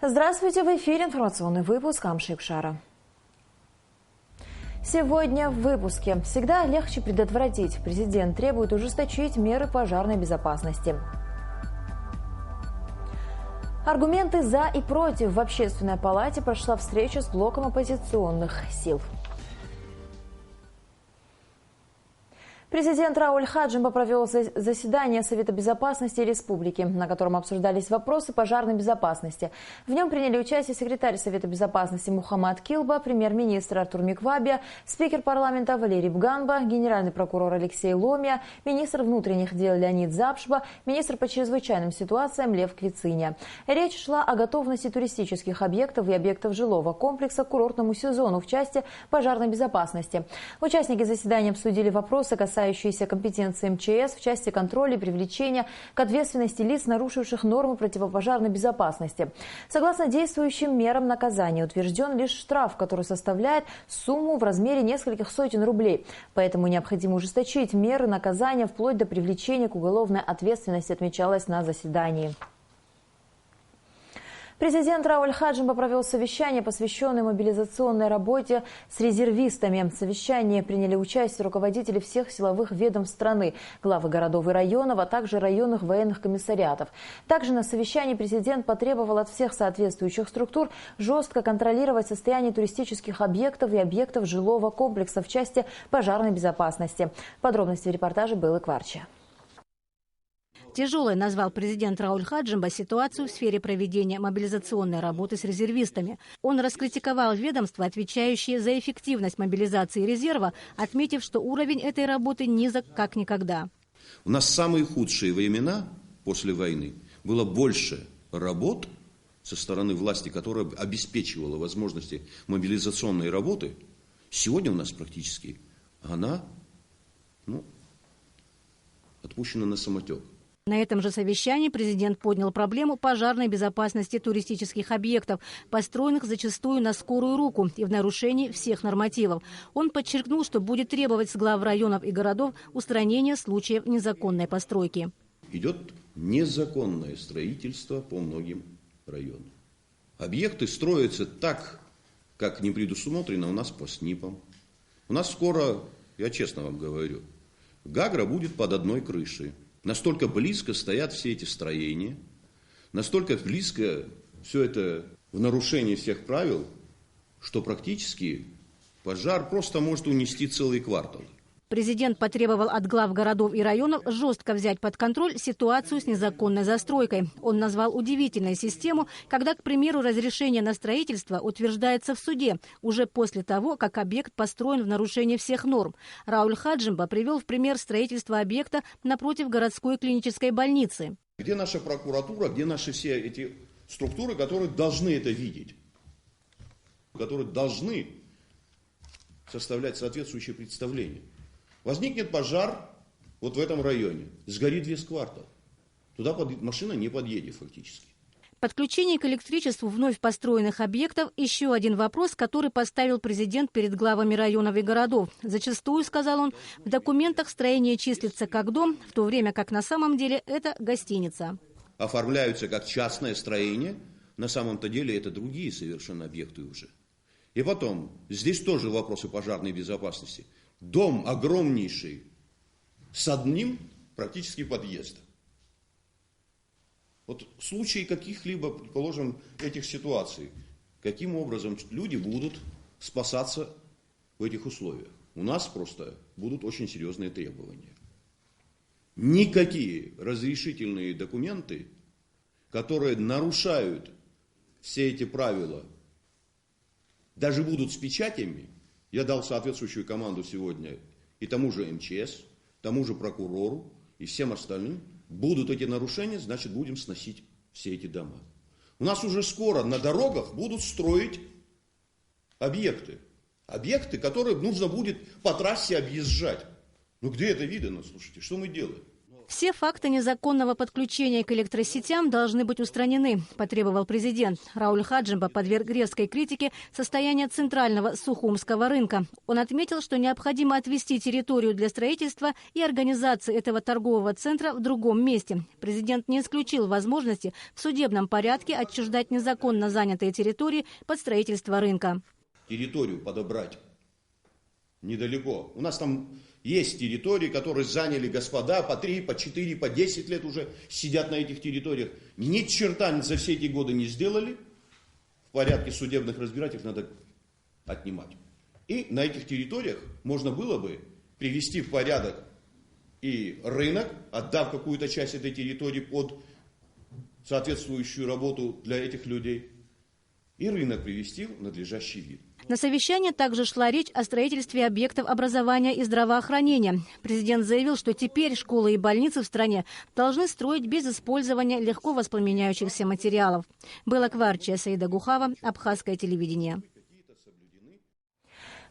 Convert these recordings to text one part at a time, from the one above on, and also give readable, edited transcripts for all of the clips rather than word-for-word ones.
Здравствуйте, в эфире информационный выпуск Амшик Шара. Сегодня в выпуске. Всегда легче предотвратить. Президент требует ужесточить меры пожарной безопасности. Аргументы «за» и «против». В Общественной палате прошла встреча с блоком оппозиционных сил. Президент Рауль Хаджимба провел заседание Совета безопасности Республики, на котором обсуждались вопросы пожарной безопасности. В нем приняли участие секретарь Совета безопасности Мухаммад Килба, премьер-министр Артур Миквабия, спикер парламента Валерий Бганба, генеральный прокурор Алексей Ломия, министр внутренних дел Леонид Запшба, министр по чрезвычайным ситуациям Лев Квициня. Речь шла о готовности туристических объектов и объектов жилого комплекса к курортному сезону в части пожарной безопасности. Участники заседания обсудили вопросы, касающиеся компетенции МЧС в части контроля и привлечения к ответственности лиц, нарушивших нормы противопожарной безопасности. Согласно действующим мерам наказания, утвержден лишь штраф, который составляет сумму в размере нескольких сотен рублей. Поэтому необходимо ужесточить меры наказания вплоть до привлечения к уголовной ответственности, отмечалось на заседании. Президент Рауль Хаджимба провел совещание, посвященное мобилизационной работе с резервистами. В совещании приняли участие руководители всех силовых ведомств страны, главы городов и районов, а также районных военных комиссариатов. Также на совещании президент потребовал от всех соответствующих структур жестко контролировать состояние туристических объектов и объектов жилого комплекса в части пожарной безопасности. Подробности в репортаже Беллы Кварчи. Тяжелой назвал президент Рауль Хаджимба ситуацию в сфере проведения мобилизационной работы с резервистами. Он раскритиковал ведомства, отвечающие за эффективность мобилизации резерва, отметив, что уровень этой работы низок как никогда. У нас самые худшие времена после войны. Было больше работ со стороны власти, которая обеспечивала возможности мобилизационной работы. Сегодня у нас практически она отпущена на самотек. На этом же совещании президент поднял проблему пожарной безопасности туристических объектов, построенных зачастую на скорую руку и в нарушении всех нормативов. Он подчеркнул, что будет требовать с глав районов и городов устранения случаев незаконной постройки. Идет незаконное строительство по многим районам. Объекты строятся так, как не предусмотрено у нас по СНИПам. У нас скоро, я честно вам говорю, Гагра будет под одной крышей. Настолько близко стоят все эти строения, настолько близко все это в нарушении всех правил, что практически пожар просто может унести целый квартал. Президент потребовал от глав городов и районов жестко взять под контроль ситуацию с незаконной застройкой. Он назвал удивительной систему, когда, к примеру, разрешение на строительство утверждается в суде уже после того, как объект построен в нарушении всех норм. Рауль Хаджимба привел в пример строительство объекта напротив городской клинической больницы. Где наша прокуратура, где наши все эти структуры, которые должны это видеть, которые должны составлять соответствующее представление? Возникнет пожар вот в этом районе, сгорит весь квартал. Туда машина не подъедет фактически. Подключение к электричеству вновь построенных объектов – еще один вопрос, который поставил президент перед главами районов и городов. Зачастую, сказал он, в документах строение числится как дом, в то время как на самом деле это гостиница. Оформляются как частное строение, на самом-то деле это другие совершенно объекты уже. И потом, здесь тоже вопросы пожарной безопасности. Дом огромнейший, с одним практически подъездом. Вот в случае каких-либо, предположим, этих ситуаций, каким образом люди будут спасаться в этих условиях? У нас просто будут очень серьезные требования. Никакие разрешительные документы, которые нарушают все эти правила, даже будут с печатями. Я дал соответствующую команду сегодня и тому же МЧС, тому же прокурору и всем остальным. Будут эти нарушения, значит, будем сносить все эти дома. У нас уже скоро на дорогах будут строить объекты. Объекты, которые нужно будет по трассе объезжать. Ну где это видно, слушайте, что мы делаем? Все факты незаконного подключения к электросетям должны быть устранены, потребовал президент. Рауль Хаджимба подверг резкой критике состояние центрального Сухумского рынка. Он отметил, что необходимо отвести территорию для строительства и организации этого торгового центра в другом месте. Президент не исключил возможности в судебном порядке отчуждать незаконно занятые территории под строительство рынка. Территорию подобрать недалеко. У нас там есть территории, которые заняли господа по 3, по 4, по 10 лет уже сидят на этих территориях. Ни черта за все эти годы не сделали. В порядке судебных разбирательств надо отнимать. И на этих территориях можно было бы привести в порядок и рынок, отдав какую-то часть этой территории под соответствующую работу для этих людей, и рынок привести в надлежащий вид. На совещании также шла речь о строительстве объектов образования и здравоохранения. Президент заявил, что теперь школы и больницы в стране должны строить без использования легко воспламеняющихся материалов. Была Кварчия, Саида Гухава, Абхазское телевидение.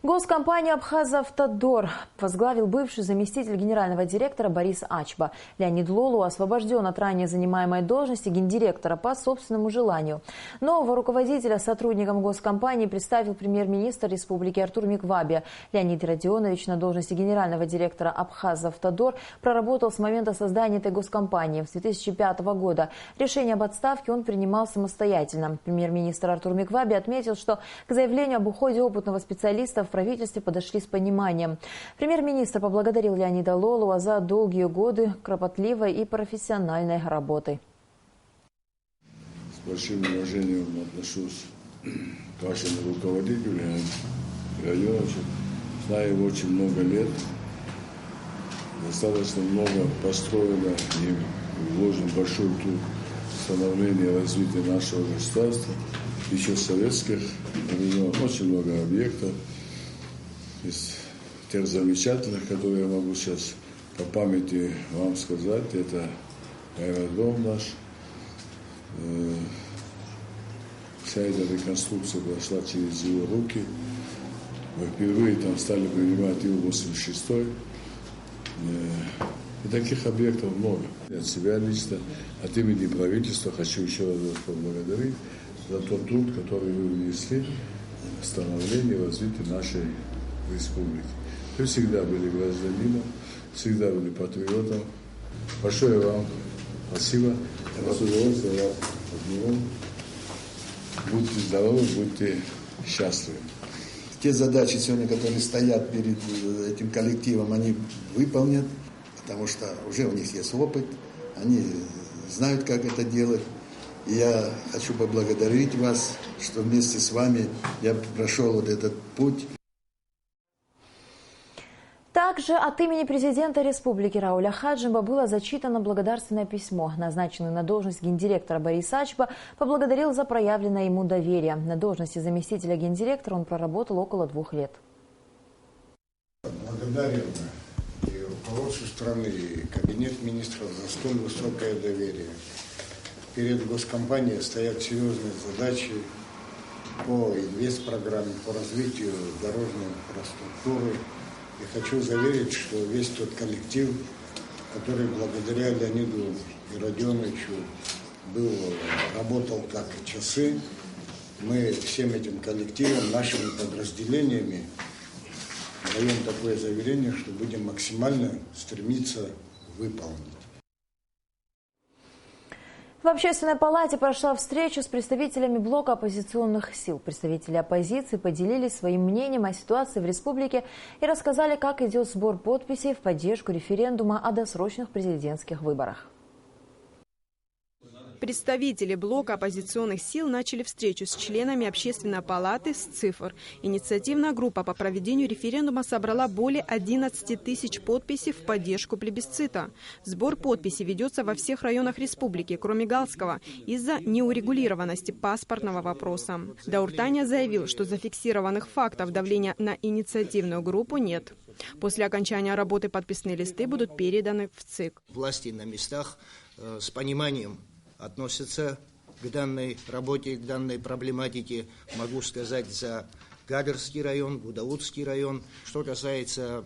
Госкомпанию «Абхазавтодор» возглавил бывший заместитель генерального директора Борис Ачба. Леонид Лолу освобожден от ранее занимаемой должности гендиректора по собственному желанию. Нового руководителя сотрудникам госкомпании представил премьер-министр республики Артур Миквабия. Леонид Родионович на должности генерального директора «Абхазавтодор» проработал с момента создания этой госкомпании с 2005 года. Решение об отставке он принимал самостоятельно. Премьер-министр Артур Миквабия отметил, что к заявлению об уходе опытного специалиста в правительстве подошли с пониманием. Премьер-министр поблагодарил Леонида Лолуа за долгие годы кропотливой и профессиональной работы. С большим уважением отношусь к вашему руководителю Леониду Родионовичу. Знаю его очень много лет. Достаточно много построено и вложен большой труд в становление и развитие нашего государства. Еще советских времен очень много объектов. Из тех замечательных, которые я могу сейчас по памяти вам сказать, это аэродром наш. Вся эта реконструкция прошла через его руки. Мы впервые там стали принимать Ил-86. И таких объектов много. От себя лично, от имени правительства хочу еще раз вас поблагодарить за тот труд, который вы внесли в становление и развитие нашей республики. Вы всегда были гражданином, всегда были патриотом. Большое вам спасибо. С удовольствием вас обниму. Будьте здоровы, будьте счастливы. Те задачи сегодня, которые стоят перед этим коллективом, они выполнят, потому что уже у них есть опыт, они знают, как это делать. И я хочу поблагодарить вас, что вместе с вами я прошел вот этот путь. Также от имени президента республики Рауля Хаджимба было зачитано благодарственное письмо. Назначенный на должность гендиректора Борис Ачба поблагодарил за проявленное ему доверие. На должности заместителя гендиректора он проработал около 2 лет. Благодарен и руководству страны, и кабинет министров за столь высокое доверие. Перед госкомпанией стоят серьезные задачи по инвестпрограмме, по развитию дорожной инфраструктуры. И хочу заверить, что весь тот коллектив, который благодаря Леониду Родионовичу работал как часы, мы всем этим коллективом, нашими подразделениями даем такое заверение, что будем максимально стремиться выполнить. В Общественной палате прошла встреча с представителями блока оппозиционных сил. Представители оппозиции поделились своим мнением о ситуации в республике и рассказали, как идет сбор подписей в поддержку референдума о досрочных президентских выборах. Представители блока оппозиционных сил начали встречу с членами Общественной палаты с цифр. Инициативная группа по проведению референдума собрала более 11 тысяч подписей в поддержку плебисцита. Сбор подписей ведется во всех районах республики, кроме Галского, из-за неурегулированности паспортного вопроса. Дауртаня заявил, что зафиксированных фактов давления на инициативную группу нет. После окончания работы подписные листы будут переданы в ЦИК. Власти на местах с пониманием относятся к данной работе, к данной проблематике. Могу сказать за Гагарский район, Гудаутский район. Что касается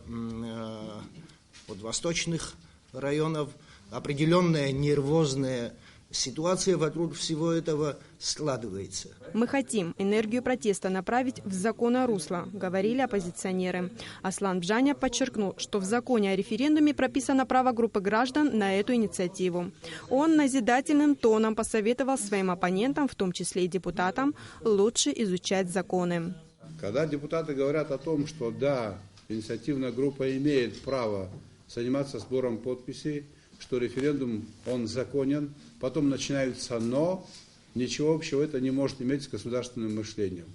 восточных районов, определенная нервозная ситуация вокруг всего этого складывается. Мы хотим энергию протеста направить в законное русло, говорили оппозиционеры. Аслан Бжаня подчеркнул, что в законе о референдуме прописано право группы граждан на эту инициативу. Он назидательным тоном посоветовал своим оппонентам, в том числе и депутатам, лучше изучать законы. Когда депутаты говорят о том, что да, инициативная группа имеет право заниматься сбором подписей, что референдум, он законен, потом начинаются «но», ничего общего это не может иметь с государственным мышлением.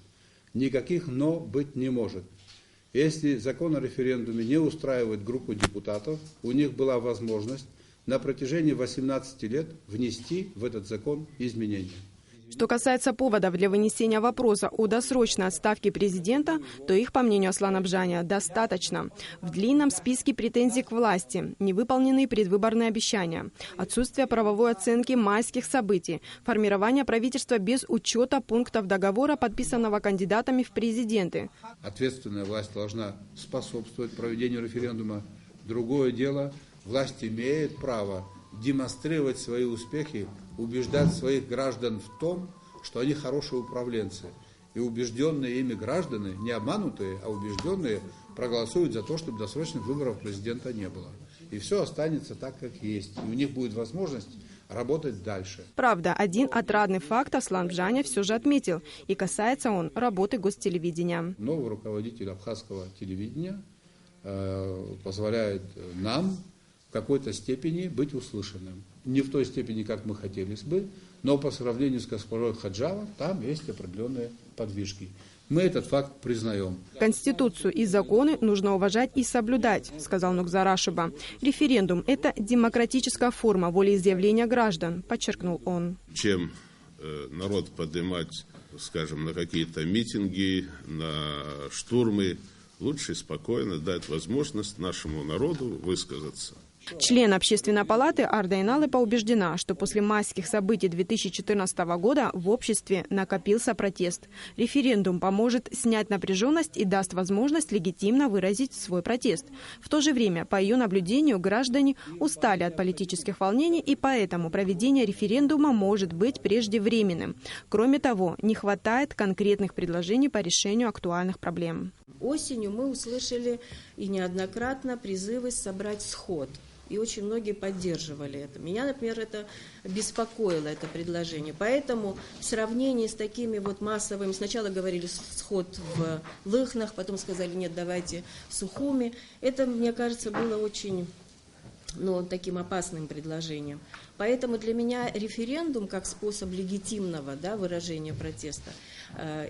Никаких «но» быть не может. Если закон о референдуме не устраивает группу депутатов, у них была возможность на протяжении 18 лет внести в этот закон изменения. Что касается поводов для вынесения вопроса о досрочной отставке президента, то их, по мнению Аслана Бжаня, достаточно. В длинном списке претензий к власти, невыполненные предвыборные обещания, отсутствие правовой оценки майских событий, формирование правительства без учета пунктов договора, подписанного кандидатами в президенты. Ответственная власть должна способствовать проведению референдума. Другое дело, власть имеет право демонстрировать свои успехи, убеждать своих граждан в том, что они хорошие управленцы. И убежденные ими граждане, не обманутые, а убежденные, проголосуют за то, чтобы досрочных выборов президента не было. И все останется так, как есть. И у них будет возможность работать дальше. Правда, один отрадный факт Аслан Бжаня все же отметил. И касается он работы гостелевидения. Новый руководитель абхазского телевидения позволяет нам в какой-то степени быть услышанным. Не в той степени, как мы хотелось бы, но по сравнению с госпожой Хаджава, там есть определенные подвижки. Мы этот факт признаем. Конституцию и законы нужно уважать и соблюдать, сказал Нукзар Ашиба. Референдум – это демократическая форма волеизъявления граждан, подчеркнул он. Чем народ поднимать, скажем, на какие-то митинги, на штурмы, лучше спокойно дать возможность нашему народу высказаться. Член Общественной палаты Арда Иналыпа убеждена, что после майских событий 2014 года в обществе накопился протест. Референдум поможет снять напряженность и даст возможность легитимно выразить свой протест. В то же время, по ее наблюдению, граждане устали от политических волнений, и поэтому проведение референдума может быть преждевременным. Кроме того, не хватает конкретных предложений по решению актуальных проблем. Осенью мы услышали и неоднократно призывы собрать сход. И очень многие поддерживали это. Меня, например, это беспокоило, это предложение. Поэтому в сравнении с такими вот массовыми, сначала говорили сход в Лыхнах, потом сказали, нет, давайте в Сухуми. Это, мне кажется, было очень таким опасным предложением. Поэтому для меня референдум как способ легитимного выражения протеста,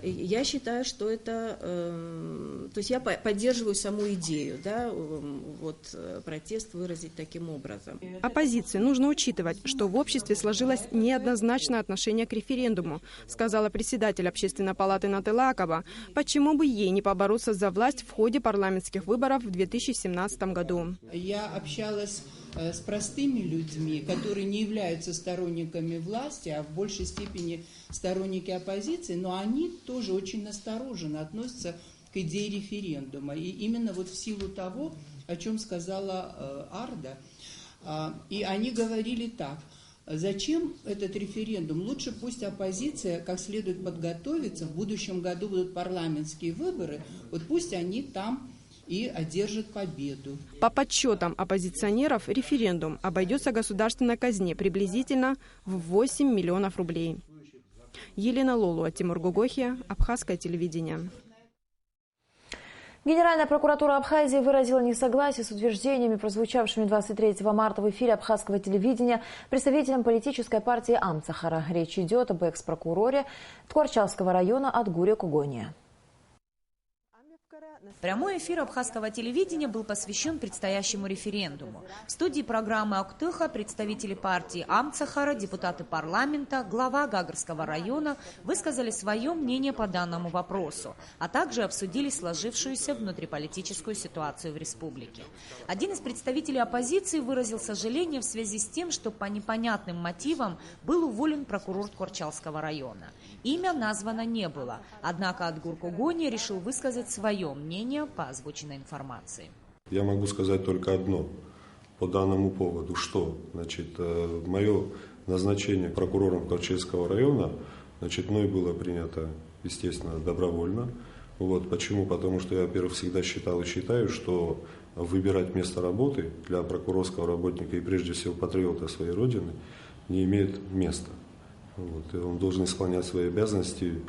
я считаю, что это, то есть я поддерживаю саму идею, протест выразить таким образом. Оппозиции нужно учитывать, что в обществе сложилось неоднозначное отношение к референдуму, сказала председатель Общественной палаты Натыла Акаба. Почему бы ей не побороться за власть в ходе парламентских выборов в 2017 году? Я общалась с простыми людьми, которые не являются сторонниками власти, а в большей степени сторонники оппозиции, но они тоже очень настороженно относятся к идее референдума. И именно вот в силу того, о чем сказала Арда, и они говорили так: зачем этот референдум? Лучше пусть оппозиция как следует подготовится, в будущем году будут парламентские выборы, вот пусть они там и одержит победу. По подсчетам оппозиционеров, референдум обойдется государственной казне приблизительно в 8 миллионов рублей. Елена Лолуа, Тимур Гугохия, Абхазское телевидение. Генеральная прокуратура Абхазии выразила несогласие с утверждениями, прозвучавшими 23 марта в эфире Абхазского телевидения представителем политической партии Амцахара. Речь идет об экс-прокуроре Ткорчалского района Адгуре Кугония. Прямой эфир Абхазского телевидения был посвящен предстоящему референдуму. В студии программы «Актыха» представители партии Амцахара, депутаты парламента, глава Гагарского района высказали свое мнение по данному вопросу, а также обсудили сложившуюся внутриполитическую ситуацию в республике. Один из представителей оппозиции выразил сожаление в связи с тем, что по непонятным мотивам был уволен прокурор Ткорчалского района. Имя названо не было, однако Адгур Кугония решил высказать свое мнение по озвученной информации. Я могу сказать только одно. по данному поводу, что, значит, мое назначение прокурором Карачаевского района, значит, мной было принято, естественно, добровольно. Вот, почему? Потому что я, во-первых, всегда считал и считаю, что выбирать место работы для прокурорского работника и прежде всего патриота своей родины не имеет места. Вот, и он должен исполнять свои обязанности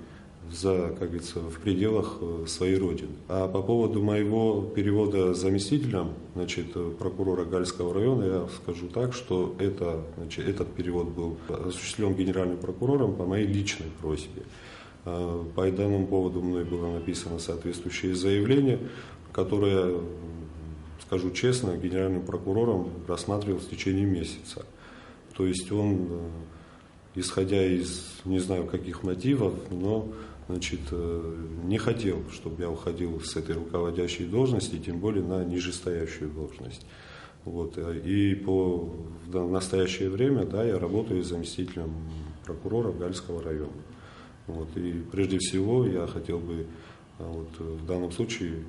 как говорится, в пределах своей родины. А по поводу моего перевода заместителем, значит, прокурора Гальского района, я скажу так, что этот перевод был осуществлен генеральным прокурором по моей личной просьбе. По данному поводу мной было написано соответствующее заявление, которое, скажу честно, генеральным прокурором рассматривал в течение месяца. То есть он, исходя из не знаю каких мотивов, но значит, не хотел, чтобы я уходил с этой руководящей должности, тем более на нижестоящую должность. Вот. И в настоящее время, да, я работаю заместителем прокурора Гальского района. Вот. И прежде всего я хотел бы в данном случае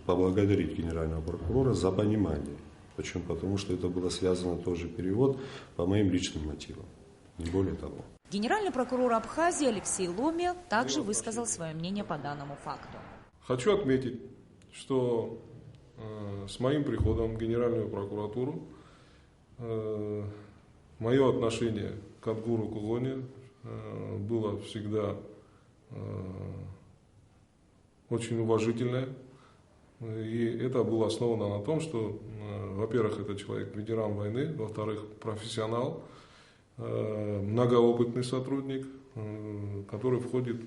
поблагодарить генерального прокурора за понимание. Почему? Потому что это было связано тоже перевод по моим личным мотивам, не более того. Генеральный прокурор Абхазии Алексей Ломия также высказал свое мнение по данному факту. Хочу отметить, что с моим приходом в Генеральную прокуратуру мое отношение к Адгуру Кулоне было всегда очень уважительное. И это было основано на том, что, во-первых, это человек ветеран войны, во-вторых, профессионал, многоопытный сотрудник, который входит,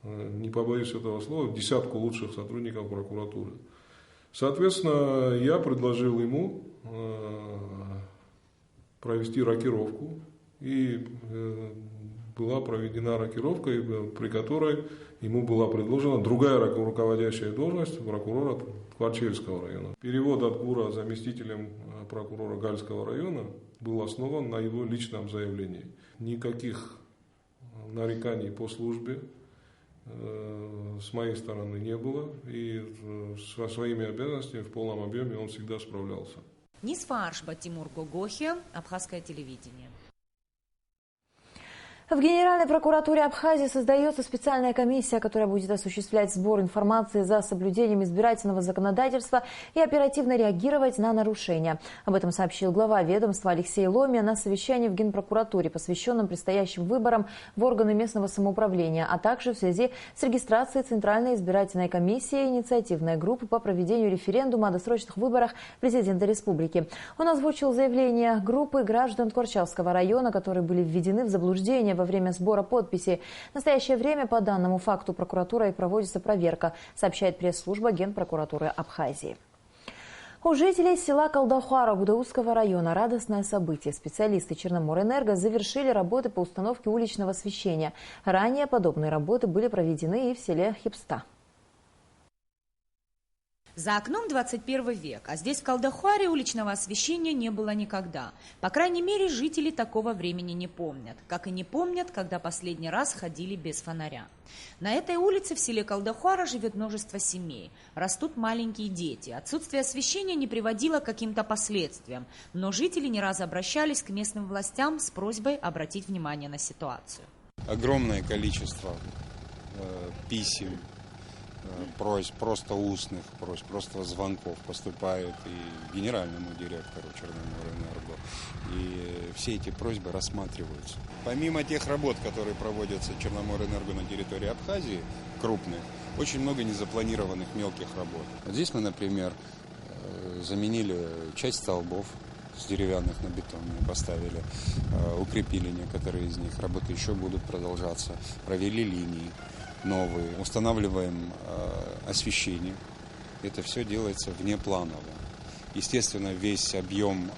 не побоюсь этого слова, в десятку лучших сотрудников прокуратуры. Соответственно, я предложил ему провести рокировку, и была проведена рокировка, при которой ему была предложена другая руководящая должность прокурора Карачаевского района. Перевод Адгура заместителем прокурора Гальского района был основан на его личном заявлении. Никаких нареканий по службе с моей стороны не было, и со своими обязанностями в полном объеме он всегда справлялся. Нисфа Аршба, Тимур Гогохи, Абхазское телевидение. В Генеральной прокуратуре Абхазии создается специальная комиссия, которая будет осуществлять сбор информации за соблюдением избирательного законодательства и оперативно реагировать на нарушения. Об этом сообщил глава ведомства Алексей Ломия на совещании в Генпрокуратуре, посвященном предстоящим выборам в органы местного самоуправления, а также в связи с регистрацией Центральной избирательной комиссии и инициативной группы по проведению референдума о досрочных выборах президента республики. Он озвучил заявления группы граждан Корчалского района, которые были введены в заблуждение во время сбора подписей. В настоящее время по данному факту прокуратурой проводится проверка, сообщает пресс-служба Генпрокуратуры Абхазии. У жителей села Калдахара Гудаутского района радостное событие. Специалисты Черноморэнерго завершили работы по установке уличного освещения. Ранее подобные работы были проведены и в селе Хипста. За окном 21 век, а здесь в Калдахаре уличного освещения не было никогда. По крайней мере, жители такого времени не помнят. Как и не помнят, когда последний раз ходили без фонаря. На этой улице в селе Калдахара живет множество семей. Растут маленькие дети. Отсутствие освещения не приводило к каким-то последствиям. Но жители не раз обращались к местным властям с просьбой обратить внимание на ситуацию. Огромное количество писем, просьб, просто устных просьб, просто звонков поступает и генеральному директору Черноморэнерго. И все эти просьбы рассматриваются. Помимо тех работ, которые проводятся Черноморэнерго на территории Абхазии, крупных, очень много незапланированных мелких работ. Вот здесь мы, например, заменили часть столбов с деревянных на бетонные, поставили, укрепили некоторые из них. Работы еще будут продолжаться. Провели линии новые, устанавливаем освещение. Это все делается внепланово. Естественно, весь объем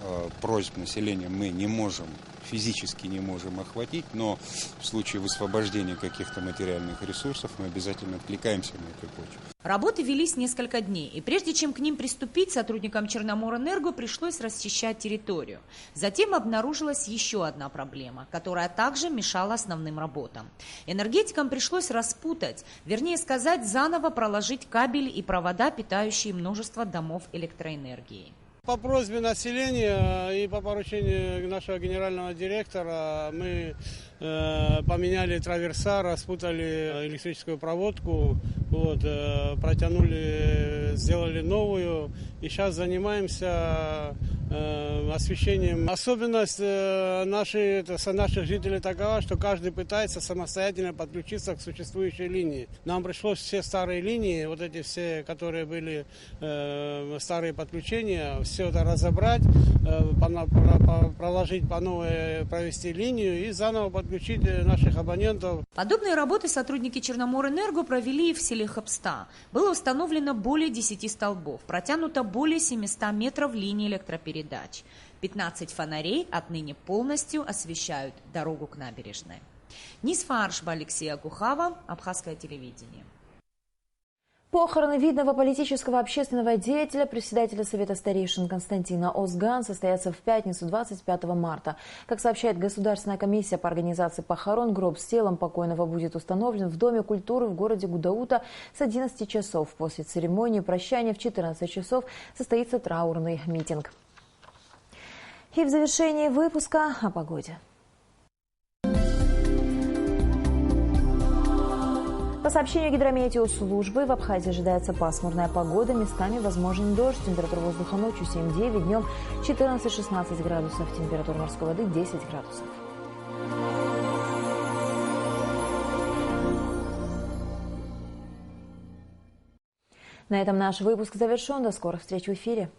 просьб населения мы не можем, физически не можем охватить, но в случае высвобождения каких-то материальных ресурсов мы обязательно откликаемся на эту почву. Работы велись несколько дней, и прежде чем к ним приступить, сотрудникам Черноморэнерго пришлось расчищать территорию. Затем обнаружилась еще одна проблема, которая также мешала основным работам. Энергетикам пришлось распутать, вернее сказать, заново проложить кабели и провода, питающие множество домов электроэнергией. По просьбе населения и по поручению нашего генерального директора мы поменяли траверса, распутали электрическую проводку, протянули, сделали новую. И сейчас занимаемся освещением. Особенность наших жителей такова, что каждый пытается самостоятельно подключиться к существующей линии. Нам пришлось все старые линии, вот эти все, которые были старые подключения, все это разобрать, проложить по новой, провести линию и заново подключить наших абонентов. Подобные работы сотрудники Черноморэнерго провели и в селе Хопста. Было установлено более 10 столбов, протянуто более 700 метров линии электропередач. 15 фонарей отныне полностью освещают дорогу к набережной. Нисфа Аршба, Алексей Агухава, Абхазское телевидение. Похороны видного политического общественного деятеля, председателя Совета старейшин Константина Озган состоятся в пятницу 25 марта. Как сообщает Государственная комиссия по организации похорон, гроб с телом покойного будет установлен в Доме культуры в городе Гудаута с 11 часов. После церемонии прощания в 14 часов состоится траурный митинг. И в завершении выпуска о погоде. По сообщению гидрометеослужбы, в Абхазии ожидается пасмурная погода, местами возможен дождь. Температура воздуха ночью 7-9, днем 14-16 градусов, температура морской воды 10 градусов. На этом наш выпуск завершен. До скорых встреч в эфире.